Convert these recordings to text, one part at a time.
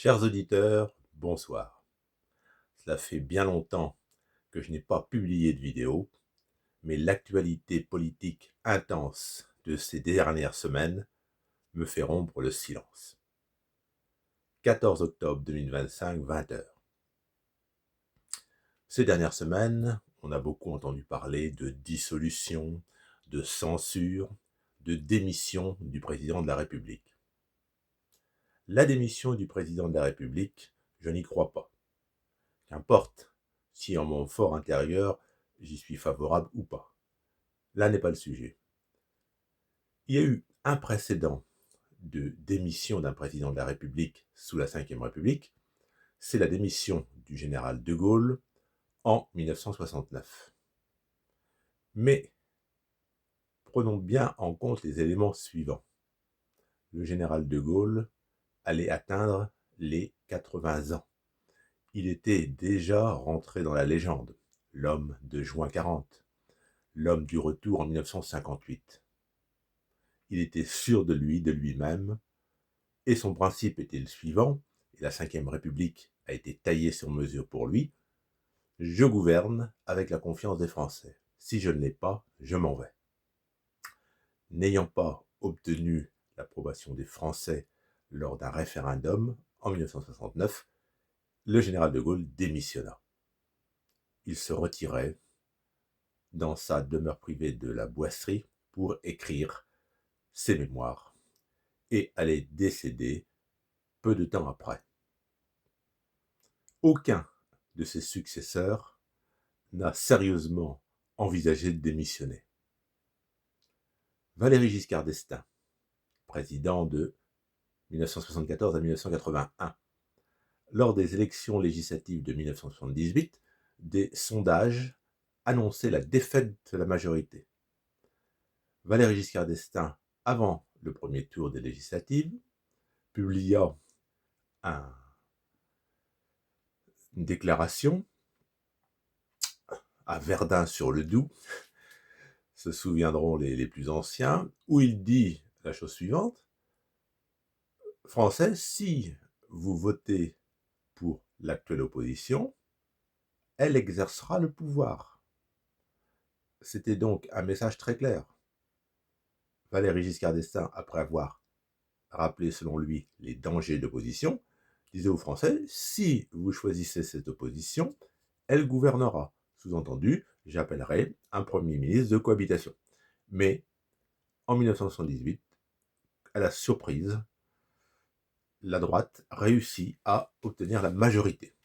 Chers auditeurs, bonsoir. Cela fait bien longtemps que je n'ai pas publié de vidéo, mais l'actualité politique intense de ces dernières semaines me fait rompre le silence. 14 octobre 2025, 20 heures. Ces dernières semaines, on a beaucoup entendu parler de dissolution, de censure, de démission du président de la République. La démission du président de la République, je n'y crois pas. Qu'importe si en mon fort intérieur, j'y suis favorable ou pas. Là n'est pas le sujet. Il y a eu un précédent de démission d'un président de la République sous la Ve République, c'est la démission du général de Gaulle en 1969. Mais prenons bien en compte les éléments suivants. Le général de Gaulle allait atteindre les 80 ans. Il était déjà rentré dans la légende, l'homme de juin 40, l'homme du retour en 1958. Il était sûr de lui, de lui-même, et son principe était le suivant, et la Ve République a été taillée sur mesure pour lui: je gouverne avec la confiance des Français. Si je ne l'ai pas, je m'en vais. N'ayant pas obtenu l'approbation des Français lors d'un référendum en 1969, le général de Gaulle démissionna. Il se retirait dans sa demeure privée de la Boisserie pour écrire ses mémoires et allait décéder peu de temps après. Aucun de ses successeurs n'a sérieusement envisagé de démissionner. Valéry Giscard d'Estaing, président de 1974 à 1981, lors des élections législatives de 1978, des sondages annonçaient la défaite de la majorité. Valéry Giscard d'Estaing, avant le premier tour des législatives, publia une déclaration à Verdun-sur-le-Doubs, se souviendront les plus anciens, où il dit la chose suivante: Français, si vous votez pour l'actuelle opposition, elle exercera le pouvoir. C'était donc un message très clair. Valéry Giscard d'Estaing, après avoir rappelé selon lui les dangers d'opposition, disait aux Français: si vous choisissez cette opposition, elle gouvernera. Sous-entendu, j'appellerai un Premier ministre de cohabitation. Mais en 1978, à la surprise, la droite réussit à obtenir la majorité.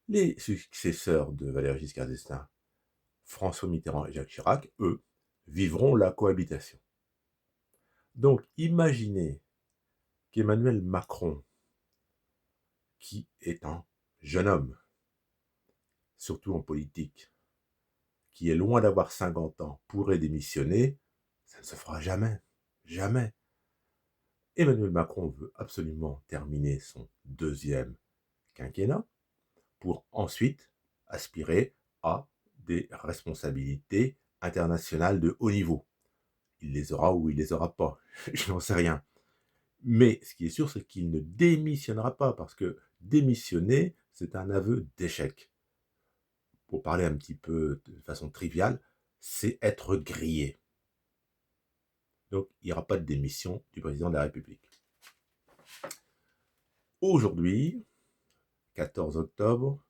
Les successeurs de Valéry Giscard d'Estaing, François Mitterrand et Jacques Chirac, eux, vivront la cohabitation. Donc, imaginez qu'Emmanuel Macron, qui est un jeune homme, surtout en politique, qui est loin d'avoir 50 ans, pourrait démissionner, ça ne se fera jamais. Jamais. Emmanuel Macron veut absolument terminer son deuxième quinquennat pour ensuite aspirer à des responsabilités internationales de haut niveau. Il les aura ou il les aura pas, je n'en sais rien. Mais ce qui est sûr, c'est qu'il ne démissionnera pas, parce que démissionner, c'est un aveu d'échec. Pour parler un petit peu de façon triviale, c'est être grillé. Donc, il n'y aura pas de démission du président de la République. Aujourd'hui, 14 octobre,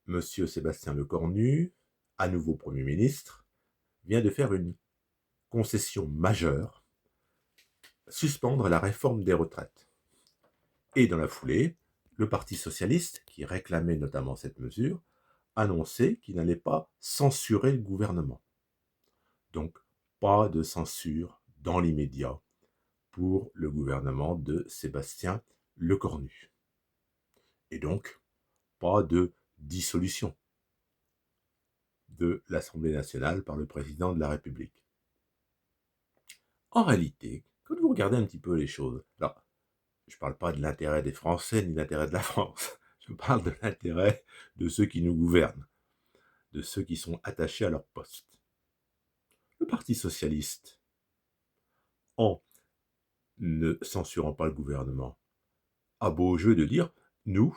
M. Sébastien Lecornu, à nouveau Premier ministre, vient de faire une concession majeure: suspendre la réforme des retraites. Et dans la foulée, le Parti socialiste, qui réclamait notamment cette mesure, annonçait qu'il n'allait pas censurer le gouvernement. Donc, pas de censure dans l'immédiat pour le gouvernement de Sébastien Lecornu. Et donc, pas de dissolution de l'Assemblée nationale par le président de la République. En réalité, quand vous regardez un petit peu les choses, alors, je ne parle pas de l'intérêt des Français ni de l'intérêt de la France, je parle de l'intérêt de ceux qui nous gouvernent, de ceux qui sont attachés à leur poste. Le Parti socialiste, en ne censurant pas le gouvernement, a beau jeu de dire « nous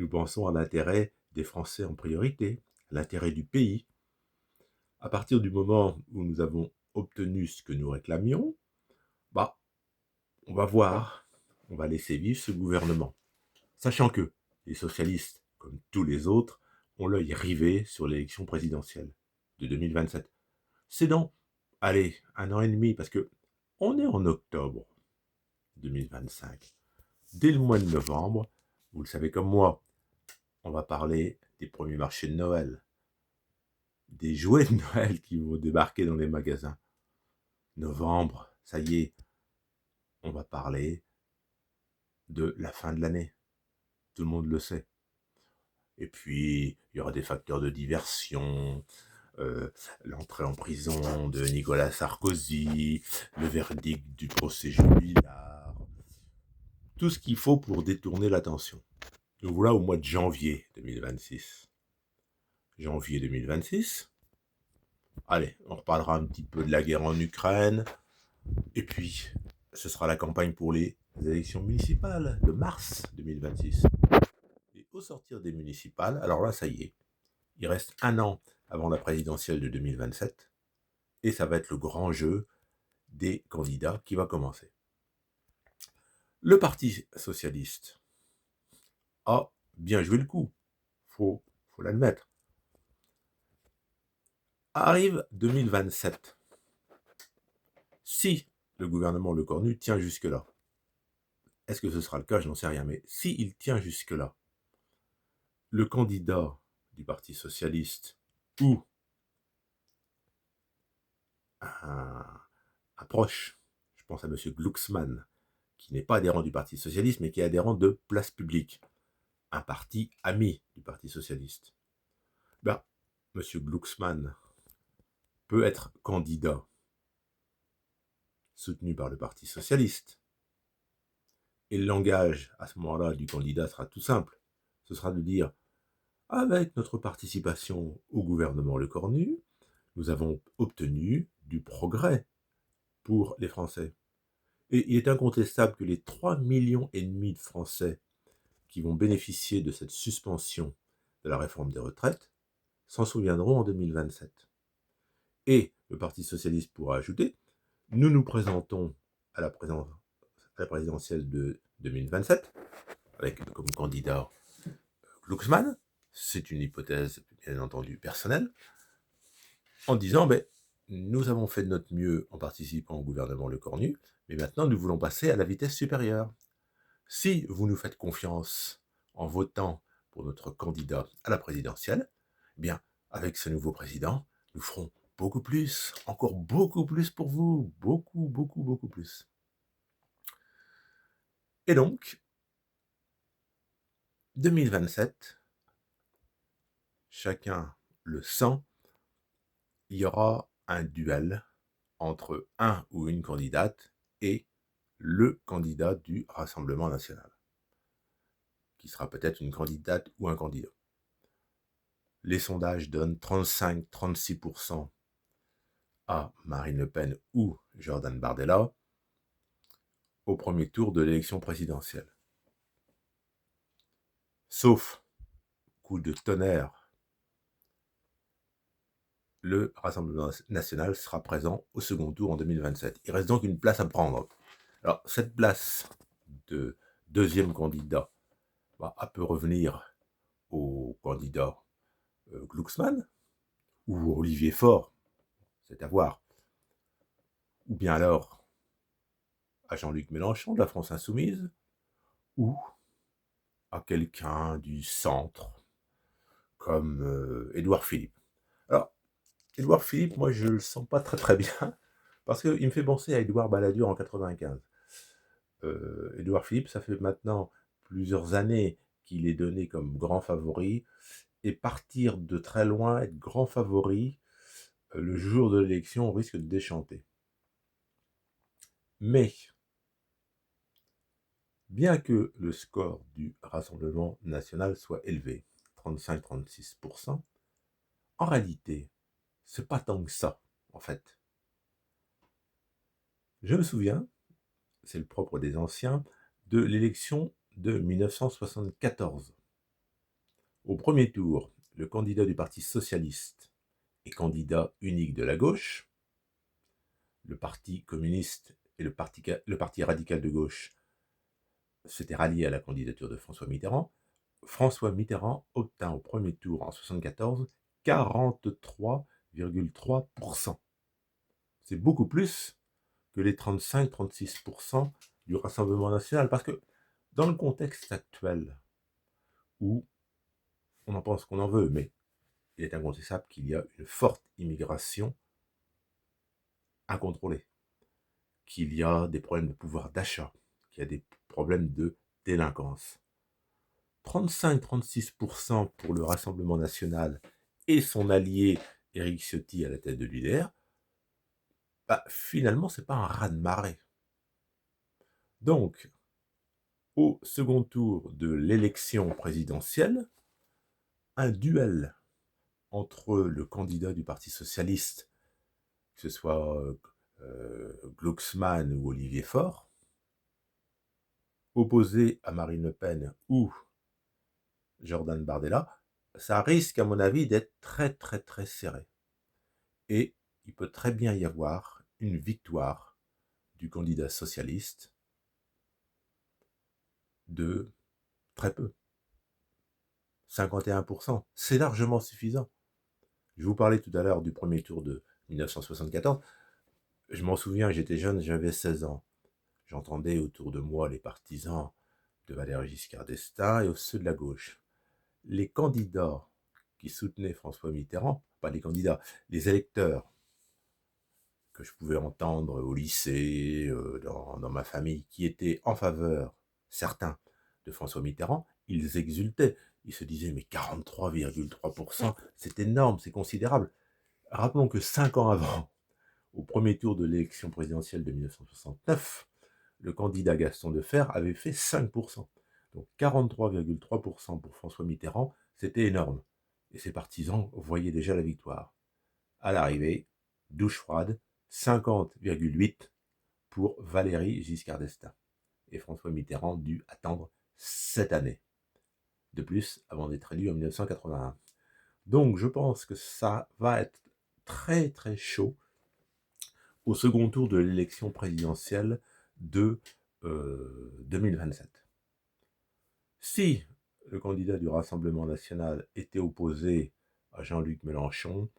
pensons à l'intérêt des Français en priorité, à l'intérêt du pays ». À partir du moment où nous avons obtenu ce que nous réclamions, on va voir, on va laisser vivre ce gouvernement. Sachant que les socialistes, comme tous les autres, ont l'œil rivé sur l'élection présidentielle de 2027. C'est dans, allez, 1 an et demi, parce que on est en octobre 2025. Dès le mois de novembre, vous le savez comme moi, on va parler des premiers marchés de Noël, des jouets de Noël qui vont débarquer dans les magasins. Novembre, ça y est, on va parler de la fin de l'année. Tout le monde le sait. Et puis, il y aura des facteurs de diversion, l'entrée en prison de Nicolas Sarkozy, le verdict du procès Jubilard, tout ce qu'il faut pour détourner l'attention. Nous voilà au mois de janvier 2026. Janvier 2026. Allez, on reparlera un petit peu de la guerre en Ukraine. Et puis, ce sera la campagne pour les élections municipales de mars 2026. Et au sortir des municipales, alors là, ça y est, il reste 1 an avant la présidentielle de 2027, et ça va être le grand jeu des candidats qui va commencer. Le Parti socialiste a bien joué le coup, faut l'admettre. Arrive 2027. Si le gouvernement Lecornu tient jusque-là, est-ce que ce sera le cas? Je n'en sais rien, mais s'il tient jusque-là, le candidat du Parti socialiste ou un proche, je pense à M. Glucksmann, qui n'est pas adhérent du Parti socialiste, mais qui est adhérent de Place Publique, un parti ami du Parti socialiste. M. Glucksmann peut être candidat soutenu par le Parti socialiste. Et le langage, à ce moment-là, du candidat sera tout simple. Ce sera de dire, avec notre participation au gouvernement Lecornu, nous avons obtenu du progrès pour les Français. Et il est incontestable que les 3,5 millions de Français qui vont bénéficier de cette suspension de la réforme des retraites s'en souviendront en 2027. Et le Parti socialiste pourra ajouter, nous nous présentons à la présidentielle de 2027, avec comme candidat Glucksmann, c'est une hypothèse bien entendu personnelle, en disant, nous avons fait de notre mieux en participant au gouvernement Lecornu, mais maintenant nous voulons passer à la vitesse supérieure. Si vous nous faites confiance en votant pour notre candidat à la présidentielle, eh bien, avec ce nouveau président, nous ferons beaucoup plus, encore beaucoup plus pour vous, beaucoup, beaucoup, beaucoup plus. Et donc, 2027, chacun le sent, il y aura un duel entre un ou une candidate et le candidat du Rassemblement national, qui sera peut-être une candidate ou un candidat. Les sondages donnent 35-36% à Marine Le Pen ou Jordan Bardella au premier tour de l'élection présidentielle. Sauf coup de tonnerre, le Rassemblement national sera présent au second tour en 2027. Il reste donc une place à prendre. Alors, cette place de deuxième candidat peut revenir au candidat Glucksmann ou Olivier Faure, c'est à voir, ou bien alors à Jean-Luc Mélenchon de la France Insoumise, ou à quelqu'un du centre, comme Édouard Philippe. Alors, Édouard Philippe, moi je le sens pas très très bien, parce qu'il me fait penser à Édouard Balladur en 95. Édouard Philippe, ça fait maintenant plusieurs années qu'il est donné comme grand favori, et partir de très loin, être grand favori, le jour de l'élection, on risque de déchanter. Mais, bien que le score du Rassemblement national soit élevé, 35-36%, en réalité, c'est pas tant que ça, en fait. Je me souviens, c'est le propre des anciens, de l'élection de 1974. Au premier tour, le candidat du Parti socialiste et candidat unique de la gauche, le Parti communiste et le parti radical de gauche s'étaient ralliés à la candidature de François Mitterrand. François Mitterrand obtint au premier tour en 1974 43,3%. C'est beaucoup plus que les 35-36% du Rassemblement national. Parce que dans le contexte actuel, où on en pense qu'on en veut, mais il est incontestable qu'il y a une forte immigration incontrôlée, qu'il y a des problèmes de pouvoir d'achat, qu'il y a des problèmes de délinquance. 35-36% pour le Rassemblement national et son allié Éric Ciotti à la tête de l'UDR, bah, finalement, c'est pas un raz-de-marée. Donc, au second tour de l'élection présidentielle, un duel entre le candidat du Parti socialiste, que ce soit Glucksmann ou Olivier Faure, opposé à Marine Le Pen ou Jordan Bardella, ça risque, à mon avis, d'être très très très serré. Et il peut très bien y avoir une victoire du candidat socialiste de très peu. 51%, c'est largement suffisant. Je vous parlais tout à l'heure du premier tour de 1974. Je m'en souviens, j'étais jeune, j'avais 16 ans. J'entendais autour de moi les partisans de Valéry Giscard d'Estaing et ceux de la gauche. Les candidats qui soutenaient François Mitterrand, pas les candidats, les électeurs que je pouvais entendre au lycée, dans ma famille, qui étaient en faveur, certains, de François Mitterrand, ils exultaient. Ils se disaient, mais 43,3%, c'est énorme, c'est considérable. Rappelons que 5 ans avant, au premier tour de l'élection présidentielle de 1969, le candidat Gaston Defferre avait fait 5%. Donc 43,3% pour François Mitterrand, c'était énorme. Et ses partisans voyaient déjà la victoire. À l'arrivée, douche froide, 50,8% pour Valéry Giscard d'Estaing. Et François Mitterrand dut attendre 7 années de plus avant d'être élu en 1981. Donc je pense que ça va être très très chaud au second tour de l'élection présidentielle de 2027. Si le candidat du Rassemblement national était opposé à Jean-Luc Mélenchon,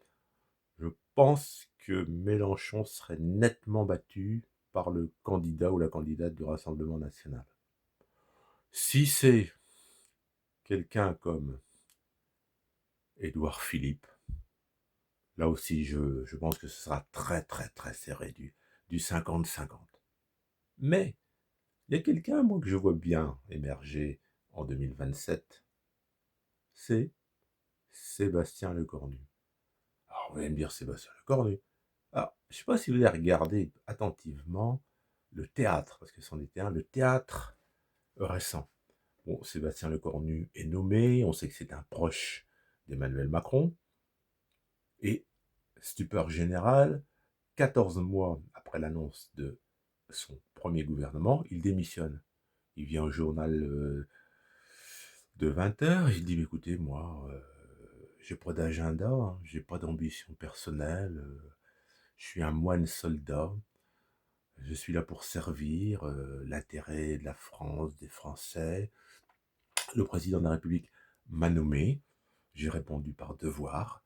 je pense que Mélenchon serait nettement battu par le candidat ou la candidate du Rassemblement national. Si c'est quelqu'un comme Édouard Philippe, là aussi je pense que ce sera très très très serré du 50-50. Mais il y a quelqu'un, moi, que je vois bien émerger en 2027, c'est Sébastien Lecornu. Alors, vous allez me dire Sébastien Lecornu. Alors, je ne sais pas si vous avez regardé attentivement le théâtre, parce que c'en était un, le théâtre récent. Bon, Sébastien Lecornu est nommé, on sait que c'est un proche d'Emmanuel Macron, et stupeur générale, 14 mois après l'annonce de son premier gouvernement, il démissionne. Il vient au journal de 20h, il dit, écoutez, moi, j'ai pas d'agenda, hein, j'ai pas d'ambition personnelle, je suis un moine soldat, je suis là pour servir l'intérêt de la France, des Français. Le président de la République m'a nommé, j'ai répondu par devoir,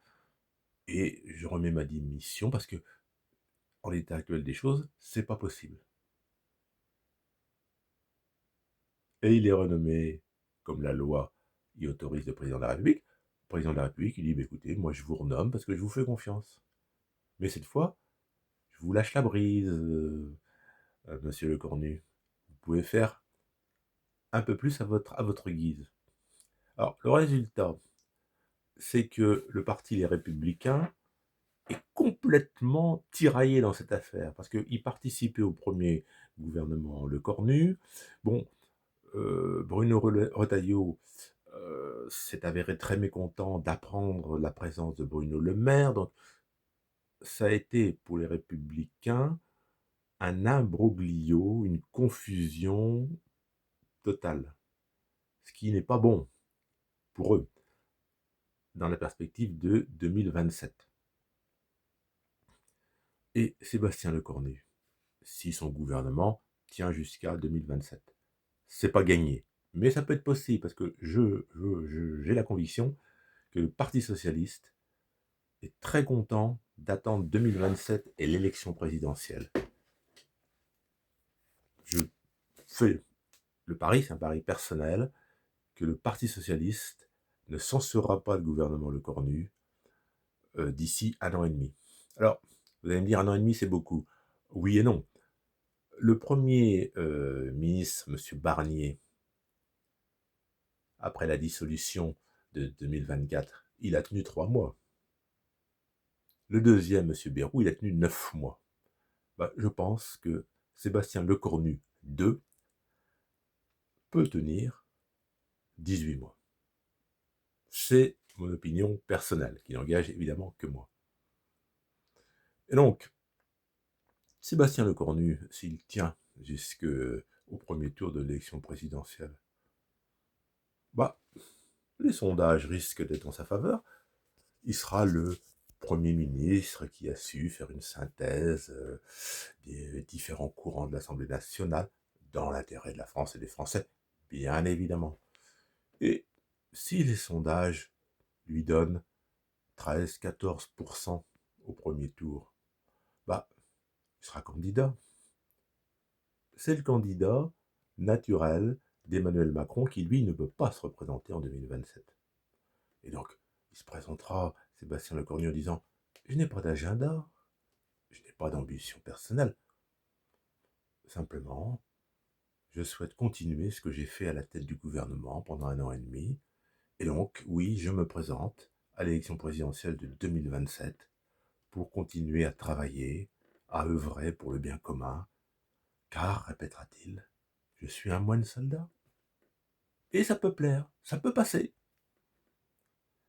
et je remets ma démission parce que, en l'état actuel des choses, c'est pas possible. Et il est renommé comme la loi y autorise le président de la République. Le président de la République, il dit, écoutez, moi je vous renomme parce que je vous fais confiance. Mais cette fois, je vous lâche la brise, monsieur Lecornu. Vous pouvez faire un peu plus à votre guise. Alors, le résultat, c'est que le parti Les Républicains est complètement tiraillé dans cette affaire, parce qu'il participait au premier gouvernement Lecornu. Bon, Bruno Retailleau s'est avéré très mécontent d'apprendre la présence de Bruno Le Maire, donc ça a été pour les Républicains un imbroglio, une confusion totale, ce qui n'est pas bon pour eux dans la perspective de 2027. Et Sébastien Lecornu, si son gouvernement tient jusqu'à 2027, c'est pas gagné, mais ça peut être possible parce que j'ai la conviction que le Parti socialiste est très content d'attendre 2027 et l'élection présidentielle. Je fais le pari, c'est un pari personnel, que le Parti socialiste ne censurera pas le gouvernement Lecornu d'ici 1 an et demi. Alors, vous allez me dire, 1 an et demi, c'est beaucoup. Oui et non. Le premier ministre, M. Barnier, après la dissolution de 2024, il a tenu 3 mois. Le deuxième, M. Bayrou, il a tenu 9 mois. Je pense que Sébastien Lecornu 2 peut tenir 18 mois. C'est mon opinion personnelle, qui n'engage évidemment que moi. Et donc, Sébastien Lecornu, s'il tient jusqu'au premier tour de l'élection présidentielle, les sondages risquent d'être en sa faveur. Il sera le Premier ministre qui a su faire une synthèse des différents courants de l'Assemblée nationale, dans l'intérêt de la France et des Français, bien évidemment. Et si les sondages lui donnent 13-14% au premier tour, il sera candidat. C'est le candidat naturel d'Emmanuel Macron qui, lui, ne peut pas se représenter en 2027. Et donc, il se présentera, Sébastien Lecornu, en disant « Je n'ai pas d'agenda, je n'ai pas d'ambition personnelle. Simplement, je souhaite continuer ce que j'ai fait à la tête du gouvernement pendant 1 an et demi. Et donc, oui, je me présente à l'élection présidentielle de 2027 pour continuer à travailler, à œuvrer pour le bien commun, car, répétera-t-il, je suis un moine soldat. Et ça peut plaire, ça peut passer. »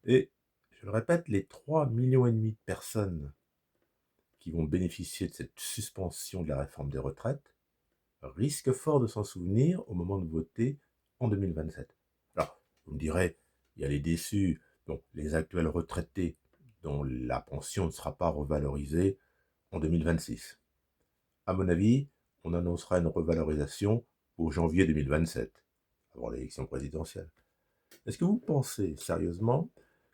Et, je le répète, les 3,5 millions de personnes qui vont bénéficier de cette suspension de la réforme des retraites risquent fort de s'en souvenir au moment de voter en 2027. Alors, vous me direz, il y a les déçus, donc les actuels retraités dont la pension ne sera pas revalorisée en 2026. À mon avis, on annoncera une revalorisation au janvier 2027, avant l'élection présidentielle. Est-ce que vous pensez sérieusement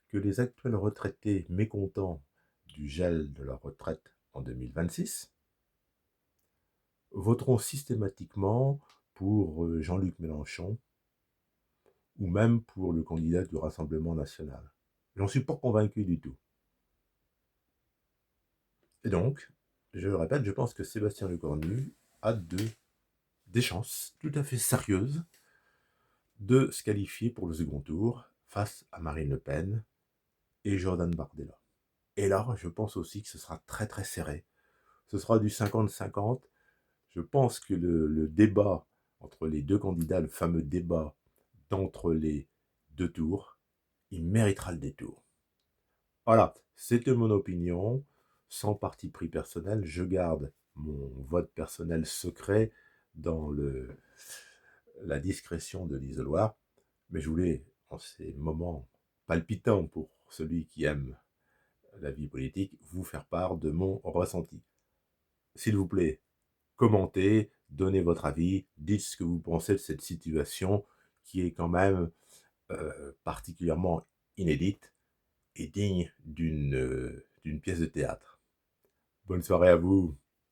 que les actuels retraités mécontents du gel de leur retraite en 2026 voteront systématiquement pour Jean-Luc Mélenchon ou même pour le candidat du Rassemblement national? J'en suis pas convaincu du tout. Et donc, je le répète, je pense que Sébastien Lecornu a des chances tout à fait sérieuses de se qualifier pour le second tour face à Marine Le Pen et Jordan Bardella. Et là, je pense aussi que ce sera très très serré. Ce sera du 50-50. Je pense que le débat entre les deux candidats, le fameux débat d'entre les deux tours, il méritera le détour. Voilà, c'était mon opinion, sans parti pris personnel. Je garde mon vote personnel secret dans la discrétion de l'isoloir, mais je voulais, en ces moments palpitants pour celui qui aime la vie politique, vous faire part de mon ressenti. S'il vous plaît, commentez, donnez votre avis, dites ce que vous pensez de cette situation qui est quand même particulièrement inédite et digne d'une pièce de théâtre. Bonne soirée à vous.